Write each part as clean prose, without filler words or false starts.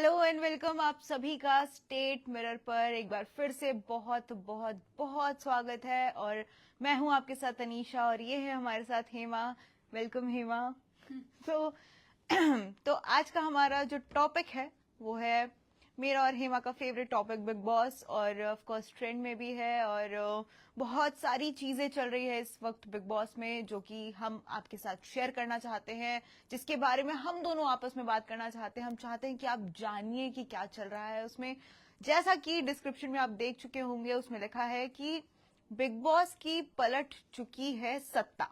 Hello and welcome आप सभी का स्टेट मिरर पर एक बार फिर से बहुत बहुत बहुत स्वागत है। और मैं हूं आपके साथ अनीशा और ये है हमारे साथ हेमा। वेलकम हेमा। तो तो आज का हमारा जो टॉपिक है वो है मेरा और हेमा का फेवरेट टॉपिक बिग बॉस, और ऑफ कोर्स ट्रेंड में भी है। और बहुत सारी चीजें चल रही है इस वक्त बिग बॉस में जो कि हम आपके साथ शेयर करना चाहते हैं, जिसके बारे में हम दोनों आपस में बात करना चाहते हैं। हम चाहते हैं कि आप जानिए कि क्या चल रहा है उसमें। जैसा कि डिस्क्रिप्शन में आप देख चुके होंगे, उसमें लिखा है कि बिग बॉस की पलट चुकी है सत्ता।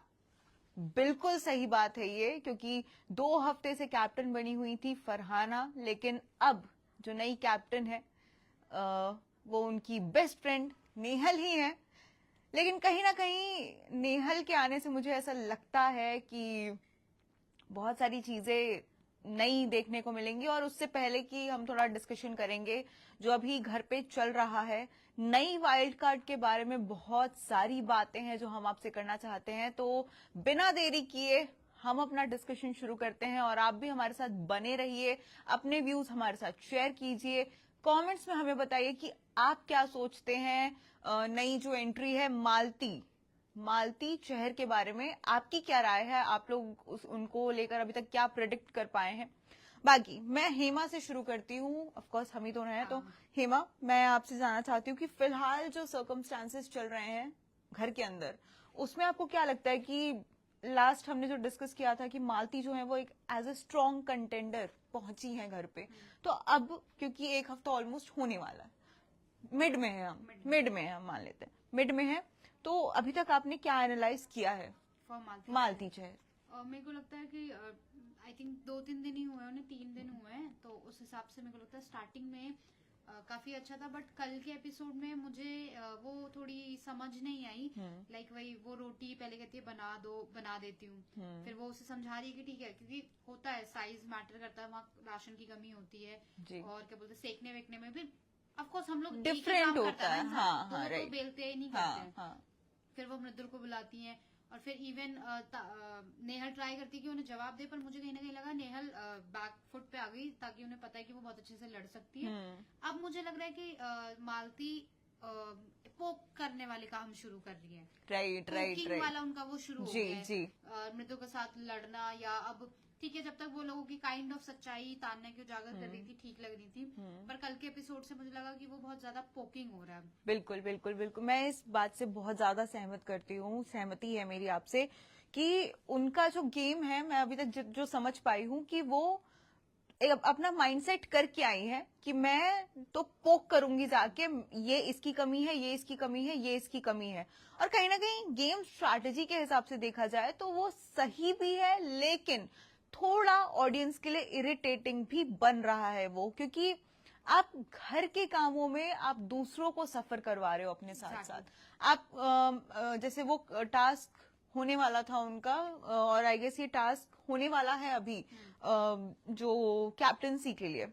बिल्कुल सही बात है ये, क्योंकि 2 हफ्ते से कैप्टन बनी हुई थी फरहाना, लेकिन अब जो नई कैप्टन है वो उनकी बेस्ट फ्रेंड नेहल ही है। लेकिन कहीं ना कहीं नेहल के आने से मुझे ऐसा लगता है कि बहुत सारी चीजें नई देखने को मिलेंगी। और उससे पहले कि हम थोड़ा डिस्कशन करेंगे जो अभी घर पे चल रहा है, नई वाइल्ड कार्ड के बारे में बहुत सारी बातें हैं जो हम आपसे करना चाहते हैं। तो बिना देरी किए हम अपना डिस्कशन शुरू करते हैं, और आप भी हमारे साथ बने रहिए, अपने व्यूज हमारे साथ शेयर कीजिए, कमेंट्स में हमें बताइए कि आप क्या सोचते हैं नई जो एंट्री है मालती चहर के बारे में। आपकी क्या राय है? आप लोग उनको लेकर अभी तक क्या प्रेडिक्ट कर पाए हैं? बाकी मैं हेमा से शुरू करती हूँ। ऑफ कोर्स हम ही दोनों हैं, तो हेमा, मैं आपसे जानना चाहती हूँ कि फिलहाल जो सर्कमस्टांसेस चल रहे हैं घर के अंदर, उसमें आपको क्या लगता है कि लास्ट हमने जो डिस्कस किया था कि मालती जो है वो एक एज ए स्ट्रॉन्ग कंटेंडर पहुंची है घर पे, तो अब क्योंकि एक हफ्ता ऑलमोस्ट होने वाला है, मिड में है, हम मान लेते हैं मिड में है, तो अभी तक आपने क्या एनालाइज किया है फॉर मालती चहर? मेरे को लगता है कि आई थिंक 2-3 दिन ही हुए हैं, उन्हें 3 दिन हुए हैं, तो उस हिसाब से मेरे को लगता है स्टार्टिंग में काफी अच्छा था। बट कल के एपिसोड में मुझे वो थोड़ी समझ नहीं आई। लाइक वही वो रोटी पहले कहती है बना देती हूँ, फिर वो उसे समझा रही है कि ठीक है, क्योंकि होता है साइज मैटर करता है, वहाँ राशन की कमी होती है और क्या बोलते हैं सेकने वेकने में भी ऑफकोर्स हम लोग डिफरेंट होता है। हाँ, तो हाँ, वो तो राइट। बेलते ही नहीं हाँ, करते हैं। हाँ। फिर वो मृदुल को बुलाती हैं और फिर इवन नेहल ट्राई करती है कि उन्हें जवाब दे, पर मुझे कहीं ना कहीं लगा नेहल बैक फुट पे आ गई, ताकि उन्हें पता है कि वो बहुत अच्छे से लड़ सकती है। अब मुझे लग रहा है कि मालती पोक करने वाले काम शुरू कर रही है। राइट, राइट, राइट वाला उनका वो शुरू हो जी, गया है। जी। मृदु के साथ लड़ना, या अब ठीक है, जब तक वो लोगों की काइंड ऑफ सच्चाई तान्या की उजागर कर रही थी ठीक लग रही थी, पर कल के एपिसोड से मुझे लगा कि वो बहुत ज्यादा पोकिंग हो रहा है। बिल्कुल, बिल्कुल, बिल्कुल, मैं इस बात से बहुत ज्यादा सहमत करती हूँ, सहमति है मेरी आपसे कि उनका जो गेम है, मैं अभी तक जो समझ पाई हूँ कि वो अपना माइंडसेट करके आई है कि मैं तो पोक करूंगी जाके, ये इसकी कमी है, ये इसकी कमी है, ये इसकी कमी है। और कहीं ना कहीं गेम स्ट्रैटेजी के हिसाब से देखा जाए तो वो सही भी है, लेकिन थोड़ा ऑडियंस के लिए इरिटेटिंग भी बन रहा है वो, क्योंकि आप घर के कामों में आप दूसरों को सफर करवा रहे हो अपने साथ साथ। आप जैसे वो टास्क होने वाला था उनका, और आई गेस ये टास्क होने वाला है अभी जो कैप्टनसी के लिए।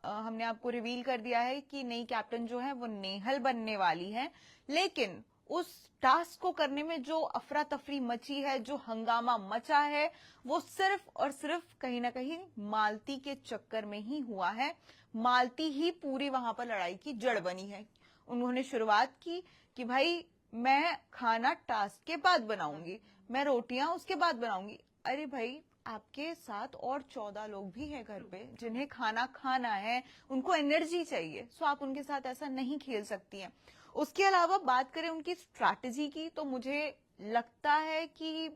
हमने आपको रिवील कर दिया है कि नई कैप्टन जो है वो नेहल बनने वाली है, लेकिन उस टास्क को करने में जो अफरा तफरी मची है, जो हंगामा मचा है, वो सिर्फ और सिर्फ कहीं ना कहीं मालती के चक्कर में ही हुआ है। मालती ही पूरी वहां पर लड़ाई की जड़ बनी है। उन्होंने शुरुआत की कि भाई मैं खाना टास्क के बाद बनाऊंगी, मैं रोटियां उसके बाद बनाऊंगी। अरे भाई, आपके साथ और 14 लोग भी हैं घर पे जिन्हें खाना खाना है, उनको एनर्जी चाहिए, सो आप उनके साथ ऐसा नहीं खेल सकती हैं। उसके अलावा बात करें उनकी स्ट्रैटेजी की, तो मुझे लगता है कि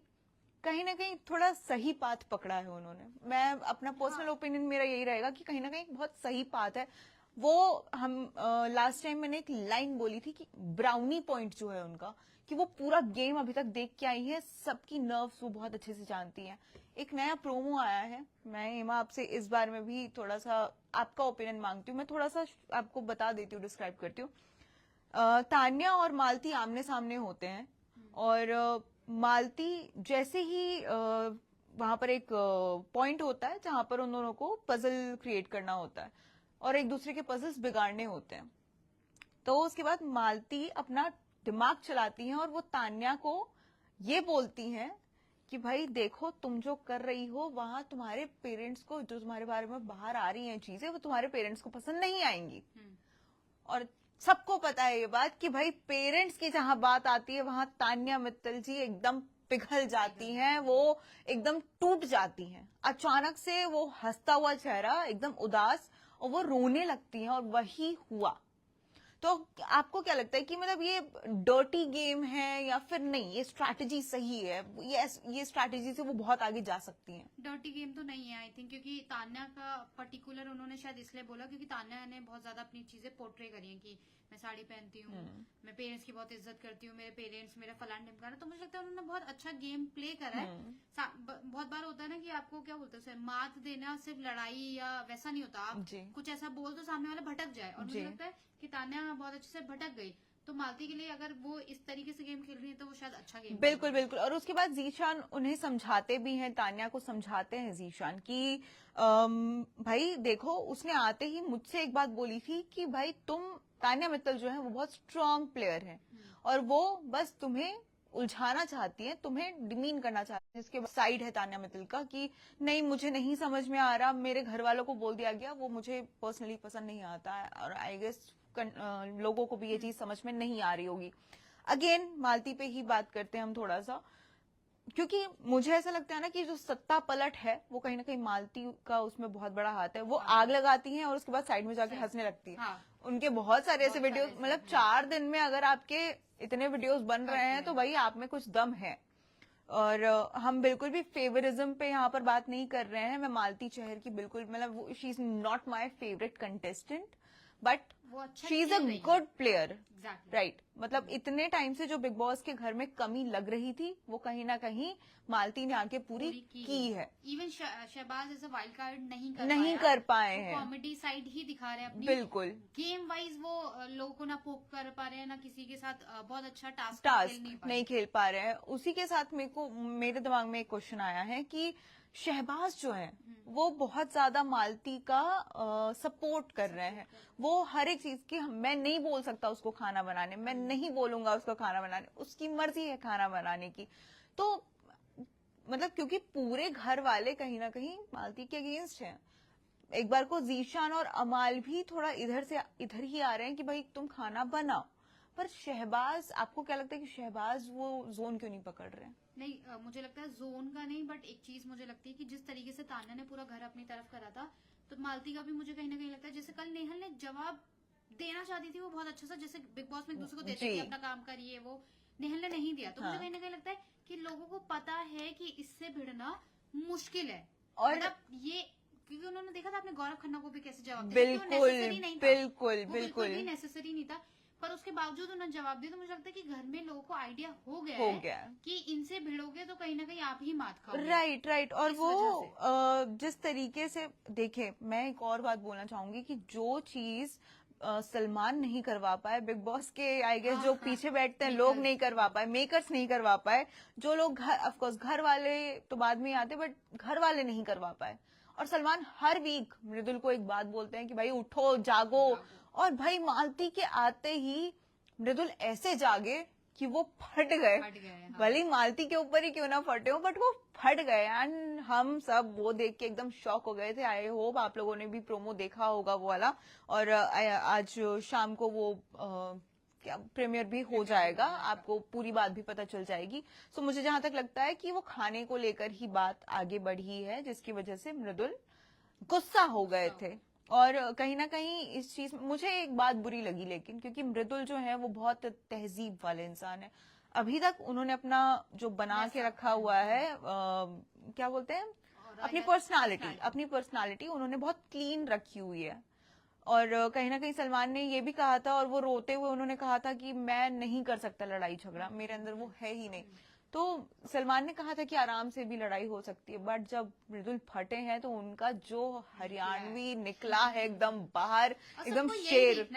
कहीं ना कहीं थोड़ा सही पाथ पकड़ा है उन्होंने। मैं अपना पर्सनल ओपिनियन मेरा यही रहेगा कि कहीं ना कहीं बहुत सही पाथ है वो। हम लास्ट टाइम मैंने एक लाइन बोली थी कि ब्राउनी पॉइंट जो है उनका, कि वो पूरा गेम अभी तक देख के आई है, सबकी नर्व्स वो बहुत अच्छे से जानती हैं। एक नया प्रोमो आया है, मैं हेमा आपसे इस बारे में भी थोड़ा सा आपका ओपिनियन मांगती हूँ। मैं थोड़ा सा आपको बता देती हूँ, डिस्क्राइब करती हूँ। तान्या और मालती आमने सामने होते हैं, और मालती जैसे ही वहां पर एक पॉइंट होता है जहां पर उन दोनों को पजल क्रिएट करना होता है और एक दूसरे के पजल्स बिगाड़ने होते हैं, तो उसके बाद मालती अपना दिमाग चलाती हैं और वो तान्या को ये बोलती हैं कि भाई देखो तुम जो कर रही हो वहां तुम्हारे पेरेंट्स को, जो तुम्हारे बारे में बाहर आ रही हैं चीजें, वो तुम्हारे पेरेंट्स को पसंद नहीं आएंगी। और सबको पता है ये बात कि भाई पेरेंट्स की जहां बात आती है वहां तान्या मित्तल जी एकदम पिघल जाती हैं, वो एकदम टूट जाती हैं। अचानक से वो हंसता हुआ चेहरा एकदम उदास, और वो रोने लगती हैं, और वही हुआ। तो आपको क्या लगता है कि मतलब ये डर्टी गेम है या फिर नहीं, ये स्ट्रैटेजी सही है, ये स्ट्रैटेजी से वो बहुत आगे जा सकती हैं? डर्टी गेम तो नहीं है आई थिंक, क्योंकि तान्या का पर्टिकुलर उन्होंने शायद इसलिए बोला क्योंकि तान्या ने बहुत ज्यादा अपनी चीजें पोर्ट्रे करी हैं कि मैं साड़ी पहनती हूँ, मैं पेरेंट्स की बहुत इज्जत करती हूँ, मेरे पेरेंट्स मेरा फलान ढिमकाना। तो मुझे लगता है उन्होंने बहुत अच्छा गेम प्ले करा है। बहुत बार होता है ना कि आपको क्या बोलते हैं, मात देना सिर्फ लड़ाई या वैसा नहीं होता, आप कुछ ऐसा बोल तो सामने वाला भटक जाए, और मुझे लगता है कि तान्या बहुत अच्छे से भटक गई। तो मालती के लिए अगर वो इस तरीके से गेम खेल रही है तो वो शायद अच्छा गेम। बिल्कुल बिल्कुल। और उसके बाद जीशान उन्हें समझाते भी हैं, तान्या को समझाते हैं जीशान कि भाई देखो, उसने आते ही मुझसे एक बात बोली थी कि भाई तुम, तान्या मित्तल जो है वो बहुत स्ट्रांग प्लेयर है, और वो बस तुम्हें उलझाना चाहती है, तुम्हें डिमीन करना चाहती है। जिसके साइड है तान्या मित्तल का कि नहीं, मुझे नहीं समझ में आ रहा, मेरे घर वालों को बोल दिया गया, वो मुझे पर्सनली पसंद नहीं आता है, और आई गेस लोगों को भी ये चीज समझ में नहीं आ रही होगी। अगेन मालती पे ही बात करते हैं हम थोड़ा सा, क्योंकि मुझे ऐसा लगता है ना कि जो सत्ता पलट है वो कहीं ना कहीं मालती का उसमें बहुत बड़ा हाथ है। वो आग लगाती हैं और उसके बाद साइड में जाके हंसने लगती है। उनके बहुत सारे ऐसे वीडियोस, मतलब 4 दिन में अगर आपके इतने वीडियोस बन रहे हैं तो भाई आप में कुछ दम है। और हम बिल्कुल भी फेवरिज्म पे यहाँ पर बात नहीं कर रहे हैं। मैं मालती चहर की बिल्कुल, मतलब she is not my favourite contestant, but she is a good player, right. मतलब इतने टाइम से जो बिग बॉस के घर में कमी लग रही थी वो कहीं ना कहीं मालती ने आके पूरी की है। Even Shahbaz as a wild card नहीं कर पाए हैं, कॉमेडी साइड ही दिखा रहे हैं अपनी। बिल्कुल गेम वाइज वो लोगों को ना पोक कर पा रहे हैं, ना किसी के साथ बहुत अच्छा टास्क नहीं खेल पा रहे हैं। उसी के साथ मेरे दिमाग में एक क्वेश्चन आया है कि शहबाज जो है वो बहुत ज्यादा मालती का सपोर्ट कर रहे हैं। वो हर एक चीज की, मैं नहीं बोल सकता उसको खाना बनाने, मैं नहीं बोलूंगा उसको खाना बनाने, उसकी मर्जी है खाना बनाने की। तो मतलब क्योंकि पूरे घर वाले कहीं ना कहीं मालती के अगेंस्ट हैं। एक बार को जीशान और अमाल भी थोड़ा इधर से इधर ही आ रहे हैं कि भाई तुम खाना बनाओ, पर शहबाज, आपको क्या लगता है कि शहबाज वो जोन क्यों नहीं पकड़ रहे हैं? नहीं, मुझे लगता है जोन का नहीं, बट एक चीज मुझे लगती है कि जिस तरीके से तान्या ने पूरा घर अपनी तरफ करा था, तो मालती का भी मुझे कहीं ना कहीं लगता है, जैसे कल नेहल ने जवाब देना चाहती थी वो बहुत अच्छा सा, जैसे बिग बॉस में एक दूसरे को देते कि अपना काम करिए, वो नेहल ने नहीं दिया। तो मुझे कहीं ना कहीं लगता है कि लोगों को पता है कि इससे भिड़ना मुश्किल है, और मतलब ये, क्योंकि उन्होंने देखा था आपने गौरव खन्ना को भी कैसे जवाब दिया, बिल्कुल नेसेसरी नहीं था, पर उसके बावजूद उन्होंने जवाब दिया। तो मुझे लगता है कि घर में लोगों को आइडिया हो गया कि इनसे भिड़ोगे तो कहीं ना कहीं आप ही मात खाओगे। राइट। और वो जिस तरीके से, देखे, मैं एक और बात बोलना चाहूंगी कि जो चीज सलमान नहीं करवा पाए, बिग बॉस के आई गेस जो पीछे बैठते हैं लोग नहीं करवा पाए, मेकर्स नहीं करवा पाए, जो लोग ऑफकोर्स घर वाले तो बाद में आते, बट घर वाले नहीं करवा पाए। और सलमान हर वीक मृदुल को एक बात बोलते हैं कि भाई उठो, जागो। और भाई मालती के आते ही मृदुल ऐसे जागे कि वो फट गए। भले मालती के ऊपर ही क्यों ना फटे हो, बट वो फट गए। एंड हम सब वो देख के एकदम शॉक हो गए थे। आई होप आप लोगों ने भी प्रोमो देखा होगा वो वाला, और आज शाम को वो क्या प्रीमियर भी हो जाएगा, आपको पूरी बात भी पता चल जाएगी। सो मुझे जहां तक लगता है कि वो खाने को लेकर ही बात आगे बढ़ी है, जिसकी वजह से मृदुल गुस्सा हो गए थे। और कहीं ना कहीं इस चीज में मुझे एक बात बुरी लगी, लेकिन क्योंकि मृदुल जो है वो बहुत तहजीब वाले इंसान है। अभी तक उन्होंने अपना जो बना के रखा हुआ है, क्या बोलते हैं, अपनी पर्सनालिटी उन्होंने बहुत क्लीन रखी हुई है। और कहीं ना कहीं सलमान ने ये भी कहा था, और वो रोते हुए उन्होंने कहा था कि मैं नहीं कर सकता लड़ाई झगड़ा, मेरे अंदर वो है ही नहीं। तो सलमान ने कहा था कि आराम से भी लड़ाई हो सकती है, बट जब मृदुल फटे हैं तो उनका जो हरियाणवी निकला है एकदम बाहर, एकदम शेर।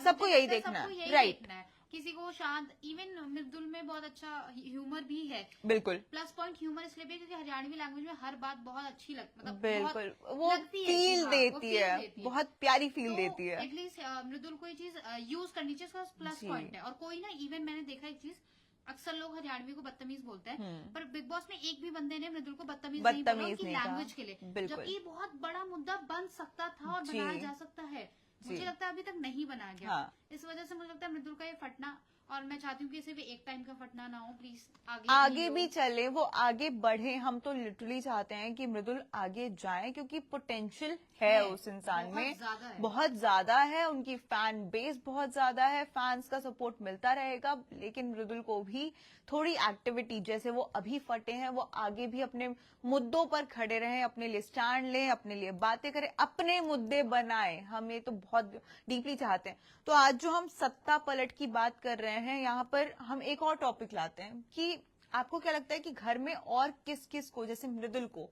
सबको यही देखना है, राइट। किसी को शांत, इवन मृदुल में बहुत अच्छा ह्यूमर भी है, बिल्कुल प्लस पॉइंट ह्यूमर इसलिए भी क्योंकि हरियाणवी लैंग्वेज में हर बात बहुत अच्छी लगती, मतलब बिल्कुल वो फील देती है, बहुत प्यारी फील देती है। एटलीस्ट मृदुल कोई चीज यूज करनी चाहिए, उसका प्लस पॉइंट है। और कोई ना, इवन मैंने देखा एक चीज, अक्सर लोग हरियाणवी को बदतमीज बोलते हैं, हम्म। पर बिग बॉस में एक भी बंदे ने मृदुल को बदतमीज नहीं बोला बदतमीज उनकी नहीं कहा। लैंग्वेज के लिए, बिल्कुल। जबकि बहुत बड़ा मुद्दा बन सकता था और जी। बनाया जा सकता है। जी। मुझे लगता है अभी तक नहीं बनाया गया। हाँ। इस वजह से मुझे लगता है मृदुल का ये फटना, और मैं चाहती हूँ कि इसे भी एक टाइम का फटना ना हो, प्लीज आगे हो। भी चले, वो आगे बढ़े। हम तो लिटरली चाहते हैं कि मृदुल आगे जाए, क्योंकि पोटेंशियल है उस इंसान बहुत में, ज्यादा है। बहुत ज्यादा है। उनकी फैन बेस बहुत ज्यादा है, फैंस का सपोर्ट मिलता रहेगा। लेकिन मृदुल को भी थोड़ी एक्टिविटी, जैसे वो अभी फटे हैं, वो आगे भी अपने मुद्दों पर खड़े रहें, अपने लिए स्टैंड लें, अपने लिए बातें करें, अपने मुद्दे बनाएं। हम ये तो बहुत डीपली चाहते हैं। तो आज जो हम सत्ता पलट की बात कर रहे हैं, यहाँ पर हम एक और टॉपिक लाते हैं कि आपको क्या लगता है कि घर में और किस किस को, जैसे मृदुल को,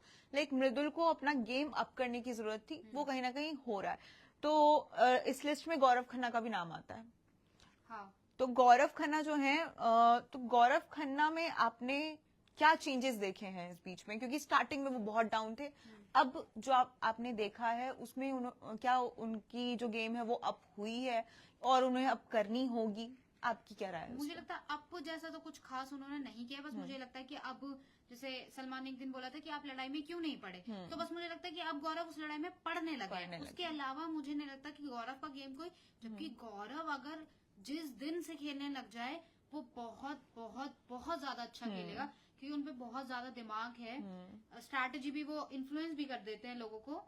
मृदुल को अपना गेम अप करने की जरूरत थी, वो कहीं ना कहीं हो रहा है। तो इस लिस्ट में गौरव खन्ना का भी नाम आता है। हाँ। तो गौरव खन्ना जो है, तो गौरव खन्ना में आपने क्या चेंजेस देखे हैं इस बीच में? क्योंकि स्टार्टिंग में वो बहुत डाउन थे, अब जो आपने देखा है उसमें क्या उनकी जो गेम है वो अप हुई है और उन्हें अब करनी होगी? आपकी क्या राय है? मुझे लगता है अब जैसा तो कुछ खास उन्होंने नहीं किया, बस मुझे लगता है कि अब, जैसे सलमान ने एक दिन बोला था कि आप लड़ाई में क्यों नहीं पड़े, तो बस मुझे लगता है कि अब गौरव उस लड़ाई में पड़ने लगे हैं। उसके अलावा मुझे नहीं लगता कि गौरव का गेम कोई, जबकि गौरव अगर जिस दिन से खेलने लग जाए वो बहुत बहुत बहुत ज्यादा अच्छा खेलेगा, क्योंकि उनपे बहुत ज्यादा दिमाग है, स्ट्रैटेजी भी, वो इन्फ्लुएंस भी कर देते हैं लोगों को,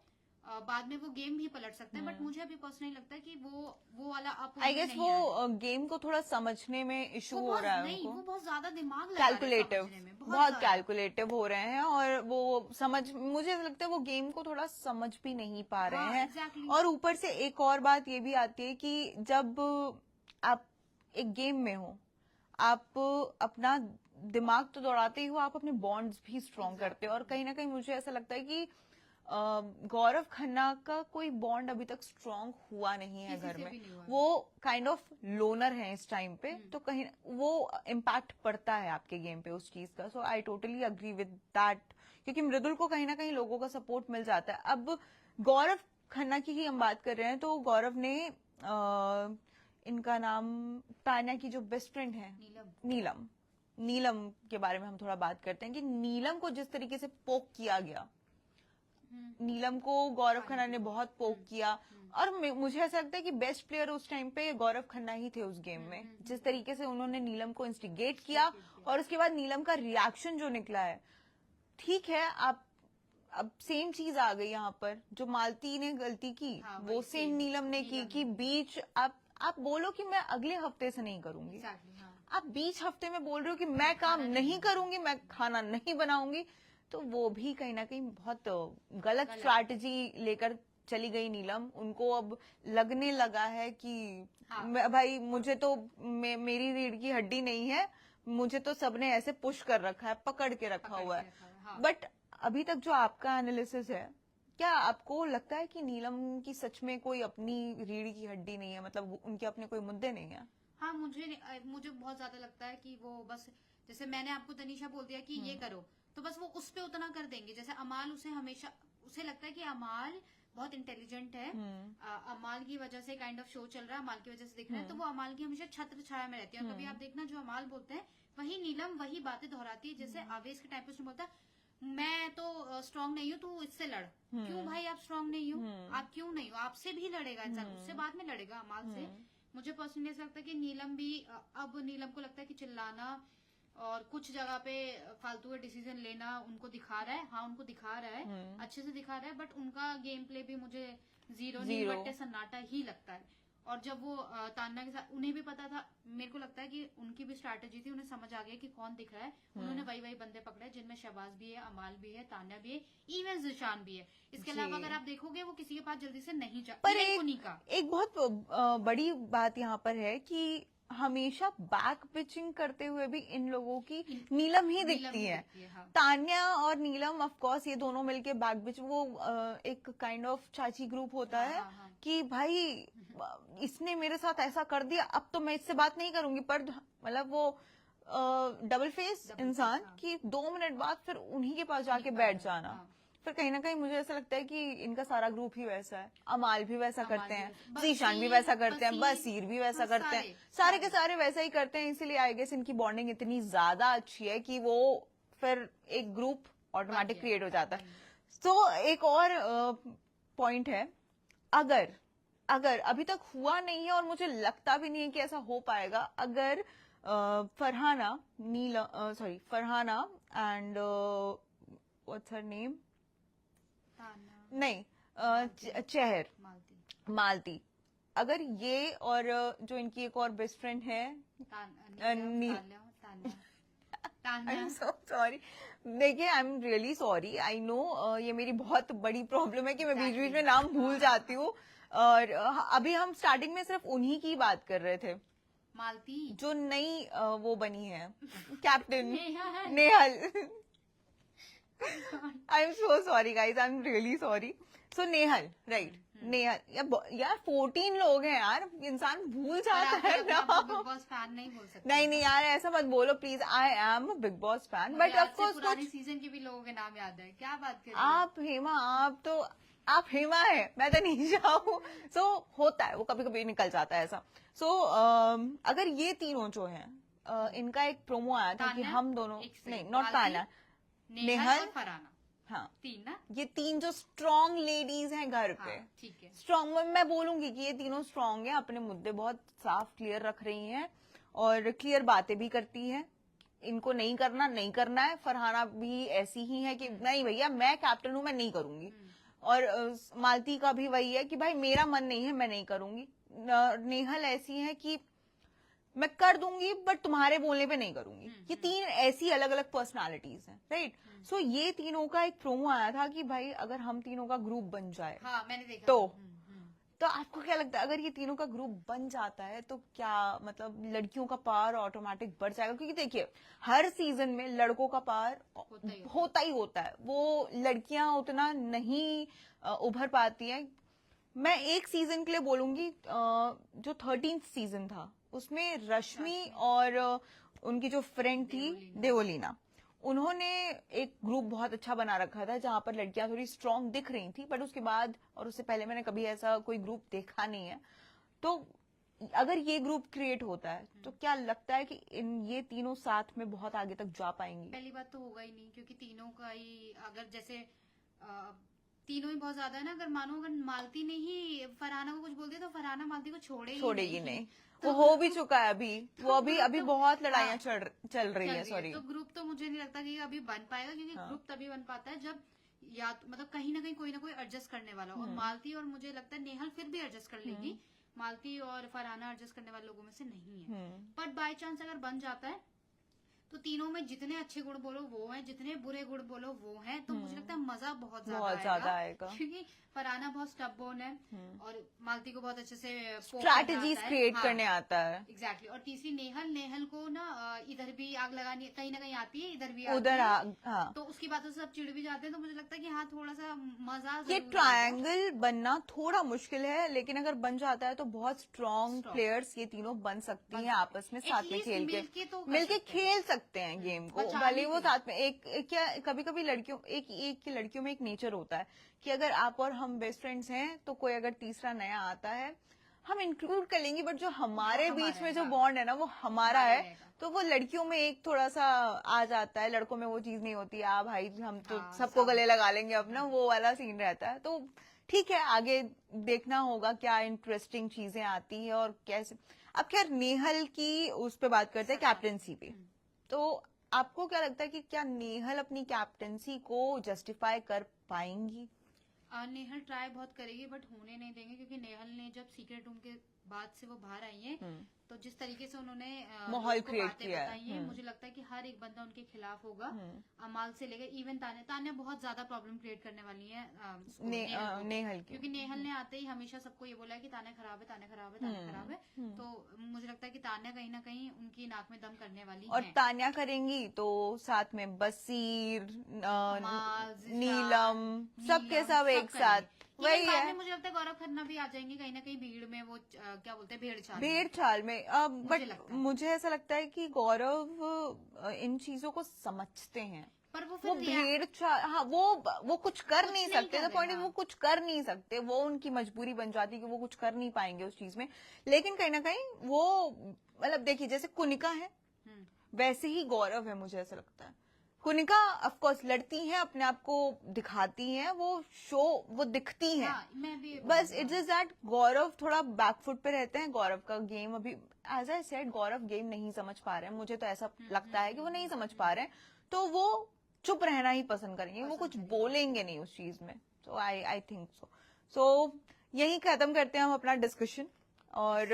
बाद में वो गेम भी पलट सकते हैं। बट मुझे अभी पर्सनली लगता है कि वो वाला अप आई गेस वो गेम को थोड़ा समझने में इशू हो रहा है नहीं, उनको। वो बहुत ज्यादा दिमाग लगा रहे हैं कैलकुलेटिव, समझने में, बहुत कैलकुलेटिव हो रहे हैं, और वो मुझे ऐसा लगता है वो गेम को थोड़ा समझ भी नहीं पा रहे हैं। exactly। और ऊपर से एक और बात ये भी आती है कि जब आप एक गेम में हो, आप अपना दिमाग तो दौड़ाते ही हो, आप अपने बॉन्ड्स भी स्ट्रॉन्ग करते हो। और कहीं ना कहीं मुझे ऐसा लगता है कि गौरव खन्ना का कोई बॉन्ड अभी तक स्ट्रॉन्ग हुआ नहीं है घर में। वो काइंड ऑफ लोनर है इस टाइम पे, तो कहीं वो इम्पैक्ट पड़ता है आपके गेम पे उस चीज का। So I totally agree with that, क्योंकि मृदुल को कहीं ना कहीं लोगों का सपोर्ट मिल जाता है। अब गौरव खन्ना की ही हम बात कर रहे हैं, तो गौरव ने इनका नाम, तान्या की जो बेस्ट फ्रेंड है नीलम के बारे में हम थोड़ा बात करते हैं कि नीलम को जिस तरीके से पोक किया गया, नीलम को गौरव खन्ना ने बहुत पोक किया। और मुझे ऐसा लगता है कि बेस्ट प्लेयर उस टाइम पे गौरव खन्ना ही थे उस गेम में। जिस तरीके से उन्होंने नीलम को इंस्टिगेट किया और उसके बाद नीलम का रिएक्शन जो निकला है, ठीक है, आप अब सेम चीज आ गई यहाँ पर, जो मालती ने गलती की वो सेम नीलम ने की कि बीच आप बोलो कि मैं अगले हफ्ते से नहीं करूंगी, आप बीच हफ्ते में बोल रहे हो कि मैं काम नहीं करूंगी, मैं खाना नहीं बनाऊंगी, तो वो भी कहीं ना कहीं बहुत गलत स्ट्रैटेजी लेकर चली गई नीलम। उनको अब लगने लगा है कि भाई मुझे तो मेरी रीढ़ की हड्डी नहीं है, मुझे तो सबने ऐसे पुश कर रखा है, पकड़ के रखा हुआ है। बट अभी तक जो आपका एनालिसिस है, क्या आपको लगता है कि नीलम की सच में कोई अपनी रीढ़ की हड्डी नहीं है, मतलब उनके अपने कोई मुद्दे नहीं है? हाँ, मुझे बहुत ज्यादा लगता है कि वो बस, जैसे मैंने आपको तनीषा बोल दिया कि ये करो, तो बस वो उस पे उतना कर देंगे। जैसे अमाल, उसे लगता है कि अमाल बहुत इंटेलिजेंट है, अमाल की वजह से काइंड ऑफ शो चल रहा है, अमाल की वजह से दिख रहा है, तो वो अमाल की हमेशा छत्र छाया में रहती है। और कभी आप देखना, जो अमाल बोलते हैं वही नीलम वही बातें दोहराती है। जैसे आवेश के टाइम पे उसने बोलता, मैं तो स्ट्रांग नहीं हूँ, तू इससे लड़। क्यों भाई आप स्ट्रांग नहीं हो? आप क्यों नहीं हो? आपसे भी लड़ेगा इंसान, उससे बाद में लड़ेगा अमाल से। मुझे पर्सनली ऐसा लगता है कि नीलम भी, अब नीलम को लगता है कि चिल्लाना और कुछ जगह पे फालतू का डिसीजन लेना उनको दिखा रहा है। हाँ, उनको दिखा रहा है, अच्छे से दिखा रहा है, बट उनका गेम प्ले भी मुझे जीरो बट्टे सन्नाटा ही लगता है। और जब वो तान्या के साथ, उन्हें भी पता था, मेरे को लगता है कि उनकी भी स्ट्रैटेजी थी, उन्हें समझ आ गया कि कौन दिख रहा है। उन्होंने वही बंदे पकड़े जिनमें शहबाज भी है, अमाल भी है, तान्या भी है, इवन जिशान भी है। इसके अलावा अगर आप देखोगे वो किसी के पास जल्दी से नहीं जा। पर एक बहुत बड़ी बात यहाँ पर है कि हमेशा बैक पिचिंग करते हुए भी इन लोगों की नीलम ही दिखती है। हाँ। तान्या और नीलम ऑफ कोर्स ये दोनों मिलके बैक पिच, वो एक काइंड ऑफ चाची ग्रुप होता है कि भाई इसने मेरे साथ ऐसा कर दिया, अब तो मैं इससे बात नहीं करूंगी। पर मतलब वो डबल फेस इंसान की 2 मिनट बाद फिर उन्हीं के पास जाके बैठ जाना, पर कहीं ना कहीं मुझे ऐसा लगता है कि इनका सारा ग्रुप ही वैसा है। अमाल भी वैसा अमाल करते भी हैं, वैसा, जीशान भी बसीर, वैसा करते हैं, बसीर, बसीर भी वैसा हाँ, करते हैं, सारे सारे के सारे वैसा ही करते हैं। इसीलिए आई गेस इनकी बॉन्डिंग इतनी ज्यादा अच्छी है कि वो फिर एक ग्रुप ऑटोमेटिक क्रिएट हो जाता है। तो एक और पॉइंट है, अगर अगर अभी तक हुआ नहीं है और मुझे लगता भी नहीं है कि ऐसा हो पाएगा, अगर Farhana and what's her name, ताना, नहीं मालती, चेहर, मालती, मालती, अगर ये और जो इनकी एक और बेस्ट फ्रेंड है, नील, आई एम सो सॉरी, देखिए I am really sorry, I know ये मेरी बहुत बड़ी प्रॉब्लम है कि मैं बीच बीच में नाम भूल जाती हूँ। और अभी हम स्टार्टिंग में सिर्फ उन्हीं की बात कर रहे थे, मालती, जो नई वो बनी है captain, Nehal. Nehal. I am so sorry guys, I am really sorry. So Nehal, right, Nehal. यार 14 लोग हैं यार, इंसान भूल जाता है ना। बिग बॉस फैन नहीं बोल सकते। नहीं नहीं यार, ऐसा मत बोलो please, I am big boss fan, but of course पुराने सीजन के भी लोगों के नाम याद है, क्या बात कर रहे हो? आप हेमा है, मैं तो निशा हूँ। सो होता है, वो कभी कभी निकल जाता है ऐसा। सो अगर ये तीनों जो हैं, इनका एक प्रोमो आया था कि तान्या, हम दोनों, एक second, नहीं नॉट मालती, तान्या, नेहल नेहल, और फरहाना, हाँ, तीन ना? ये तीन जो स्ट्रॉन्ग लेडीज हैं घर पे, हाँ, ठीक है। स्ट्रॉन्ग, मैं बोलूंगी कि ये तीनों स्ट्रॉन्ग हैं, अपने मुद्दे बहुत साफ क्लियर रख रही हैं और क्लियर बातें भी करती हैं। इनको नहीं करना, नहीं करना है। फरहाना भी ऐसी ही है कि नहीं भैया, मैं कैप्टन हूं, मैं नहीं करूंगी। और मालती का भी वही है कि भाई मेरा मन नहीं है, मैं नहीं करूंगी। नेहल ऐसी है कि मैं कर दूंगी बट तुम्हारे बोलने पे नहीं करूंगी। ये तीन ऐसी अलग अलग पर्सनालिटीज हैं, राइट। सो ये तीनों का एक प्रोमो आया था कि भाई अगर हम तीनों का ग्रुप बन जाए, हाँ, मैंने देखा तो था। तो आपको क्या लगता है, अगर ये तीनों का ग्रुप बन जाता है तो क्या मतलब लड़कियों का पावर ऑटोमेटिक बढ़ जाएगा? क्योंकि देखिए हर सीजन में लड़कों का पावर होता ही होता है, वो लड़कियां उतना नहीं उभर पाती हैं। मैं एक सीजन के लिए बोलूंगी, जो 13th सीजन था उसमें रश्मि और उनकी जो फ्रेंड थी देवोलीना, उन्होंने एक ग्रुप बहुत अच्छा बना रखा था जहां पर लड़कियां थोड़ी स्ट्रांग दिख रही थी। बट उसके बाद और उससे पहले मैंने कभी ऐसा कोई ग्रुप देखा नहीं है। तो अगर ये ग्रुप क्रिएट होता है तो क्या लगता है कि ये तीनों साथ में बहुत आगे तक जा पाएंगी? पहली बात तो होगा ही नहीं, क्योंकि तीनों का ही अगर जैसे तीनों ही बहुत ज्यादा है ना। अगर मानो अगर मालती ने ही फरहाना को कुछ बोल दिया तो फरहाना मालती को छोड़ेगी नहीं। तो वो हो भी चुका है अभी, वो अभी तो, बहुत लड़ाइयां हाँ, चल रही है, सॉरी। तो ग्रुप तो मुझे नहीं लगता कि अभी बन पाएगा, क्योंकि ग्रुप तभी बन पाता है जब या मतलब कहीं ना कहीं कोई ना कोई एडजस्ट करने वाला हो। और मालती और मुझे लगता है नेहल फिर भी एडजस्ट कर लेगी, मालती और फरहाना एडजस्ट करने वाले लोगों में से नहीं है। बट बाय चांस अगर बन जाता है तो तीनों में जितने अच्छे गुण बोलो वो हैं, जितने बुरे गुण बोलो वो हैं। तो मुझे लगता है मजा बहुत ज्यादा आएगा, क्योंकि फरहाना बहुत स्टबबोर्न है और मालती को बहुत अच्छे से स्ट्रैटेजीज क्रिएट करने आता है। एग्जैक्टली। और तीसरी नेहल को ना इधर भी आग लगानी कहीं ना कहीं आती है, इधर भी उधर, हाँ। तो उसकी बातों से सब चिढ़ भी जाते हैं। तो मुझे लगता है कि हाँ, थोड़ा सा मजा, ये ट्रायंगल बनना थोड़ा मुश्किल है, लेकिन अगर बन जाता है तो बहुत स्ट्रॉन्ग प्लेयर्स ये तीनों बन सकती हैं आपस में, साथ में खेल के मिलके खेल सकते हैं गेम को। भले वो साथ में एक क्या कभी कभी लड़कियों एक लड़कियों में एक नेचर होता है कि अगर आप और हम बेस्ट फ्रेंड्स हैं तो कोई अगर तीसरा नया आता है हम इंक्लूड कर लेंगे, बट जो हमारे बीच में जो बॉन्ड है ना वो हमारा है। तो वो लड़कियों में एक थोड़ा सा आ जाता है, लड़कों में वो चीज नहीं होती। भाई हम तो सबको गले लगा लेंगे अपना, वो वाला सीन रहता है। तो ठीक है, आगे देखना होगा क्या इंटरेस्टिंग चीजें आती है और कैसे। अब खैर नेहल की उस पर बात करते हैं, कैप्टनसी पे। तो आपको क्या लगता है कि क्या नेहल अपनी कैप्टनसी को जस्टिफाई कर पाएंगी? नेहल ट्राई बहुत करेगी बट होने नहीं देंगे, क्योंकि नेहल ने जब सीक्रेट रूम के बाद से वो बाहर आई हैं तो जिस तरीके से उन्होंने माहौल क्रिएट किया है, मुझे लगता है कि हर एक बंदा उनके खिलाफ होगा। अमाल से लेकर इवन तान्या बहुत ज्यादा प्रॉब्लम क्रिएट करने वाली है नेहल की, क्योंकि नेहल ने आते ही हमेशा सबको ये बोला है कि तान्या खराब है, तान्या खराब है, तान्या खराब है। तो मुझे लगता है कि तान्या कहीं ना कहीं उनकी नाक में दम करने वाली और तान्या करेंगी तो साथ में बसीर, नीलम, सबके सब एक साथ वही है। मुझे लगता है गौरव खन्ना भी आ जाएंगे कहीं ना कहीं भीड़ में, वो क्या बोलते हैं भेड़ चाल में। बट मुझे ऐसा लगता है कि गौरव इन चीजों को समझते हैं। पर वो वो फिर हाँ वो कुछ कर कुछ नहीं नहीं सकते। कर द पॉइंट इज रहे, वो हाँ। कुछ कर नहीं सकते, वो उनकी मजबूरी बन जाती है कि वो कुछ कर नहीं पाएंगे उस चीज में। लेकिन कहीं ना कहीं वो मतलब देखिए जैसे कुनिका है वैसे ही गौरव है, मुझे ऐसा लगता है। कुनिका ऑफ कोर्स लड़ती हैं, अपने आप को दिखाती हैं, वो शो वो दिखती हैं। हाँ, मैं भी ये बस बोलूंगी, इट्स हाँ। जस्ट दैट गौरव थोड़ा बैकफुट पे रहते हैं। गौरव का गेम अभी as I said Gaurav game नहीं समझ पा रहे हैं, मुझे तो ऐसा लगता है कि वो नहीं समझ पा रहे हैं, तो वो चुप रहना ही पसंद करेंगे, वो कुछ बोलेंगे नहीं उस चीज में। सो आई थिंक सो यही खत्म करते हैं हम अपना डिस्कशन। और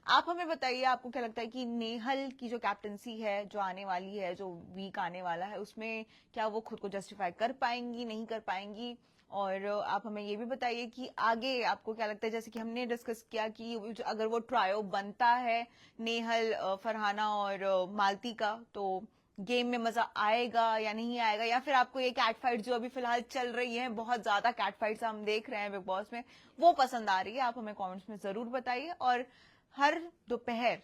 आप हमें बताइए आपको क्या लगता है कि नेहल की जो कैप्टनसी है जो आने वाली है, जो वीक आने वाला है, उसमें क्या वो खुद को जस्टिफाई कर पाएंगी, नहीं कर पाएंगी? और आप हमें ये भी बताइए कि आगे आपको क्या लगता है, जैसे कि हमने डिस्कस किया कि अगर वो ट्रायो बनता है नेहल, फरहाना और मालती का, तो गेम में मजा आएगा या नहीं आएगा? या फिर आपको ये कैट फाइट जो अभी फिलहाल चल रही है, बहुत ज्यादा कैट फाइट्स हम देख रहे हैं बिग बॉस में, वो पसंद आ रही है? आप हमें कमेंट्स में जरूर बताइए। और हर दोपहर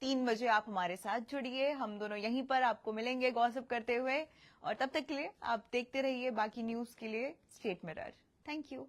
3 बजे आप हमारे साथ जुड़िए, हम दोनों यहीं पर आपको मिलेंगे गॉसिप करते हुए। और तब तक के लिए आप देखते रहिए बाकी न्यूज के लिए स्टेट मिरर। Thank you.